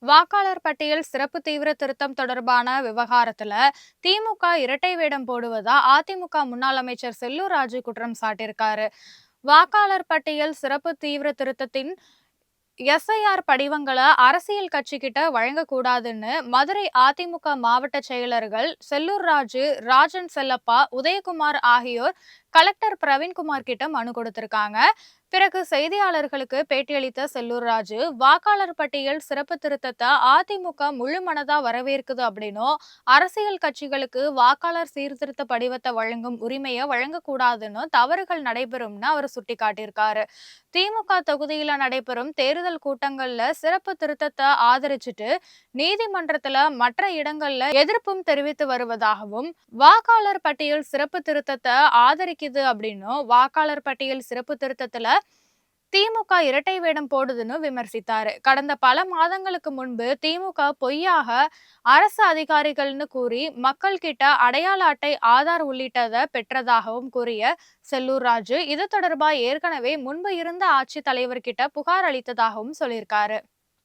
வாக்காளர் பட்டியல் சிறப்பு தீவிர திருத்தம் தொடர்பான விவகாரத்துல திமுக இரட்டை வேடம் போடுவதா அதிமுக முன்னாள் அமைச்சர் செல்லூர் ராஜு குற்றம் சாட்டியிருக்காரு. வாக்காளர் பட்டியல் சிறப்பு தீவிர திருத்தத்தின் எஸ்ஐஆர் படிவங்களை அரசியல் கட்சிகிட்ட வழங்கக்கூடாதுன்னு மதுரை அதிமுக மாவட்ட செயலர்கள் செல்லூர் ராஜு, ராஜன் செல்லப்பா, உதயகுமார் ஆகியோர் கலெக்டர் பிரவீன்குமார் கிட்ட மனு கொடுத்திருக்காங்க. பிறகு செய்தியாளர்களுக்கு பேட்டியளித்த செல்லூர் ராஜு, வாக்காளர் பட்டியல் சிறப்பு திருத்தத்தை அதிமுக முழு மனதா வரவேற்குது அப்படின்னும், அரசியல் கட்சிகளுக்கு வாக்காளர் சீர்திருத்த படிவத்தை வழங்கும் உரிமையை வழங்கக்கூடாதுன்னு தவறுகள் நடைபெறும்னு அவர் சுட்டிக்காட்டியிருக்காரு. திமுக தொகுதியில நடைபெறும் தேர்தல் கூட்டங்கள்ல சிறப்பு திருத்தத்தை ஆதரிச்சுட்டு நீதிமன்றத்துல மற்ற இடங்கள்ல எதிர்ப்பும் தெரிவித்து வருவதாகவும், வாக்காளர் பட்டியல் சிறப்பு திருத்தத்தை ஆதரிக்குது அப்படின்னும், வாக்காளர் பட்டியல் சிறப்பு திருத்தத்துல திமுக இரட்டை வேடம் போடுதுன்னு விமர்சித்தாரு. கடந்த பல மாதங்களுக்கு முன்பு திமுக பொய்யாக அரசு அதிகாரிகள்னு கூறி மக்கள் கிட்ட அடையாள அட்டை, ஆதார் உள்ளிட்டதை பெற்றதாகவும் கூறிய செல்லூர் ராஜு, இது தொடர்பா ஏற்கனவே முன்பு இருந்த ஆட்சி தலைவர்கிட்ட புகார் அளித்ததாகவும் சொல்லியிருக்காரு.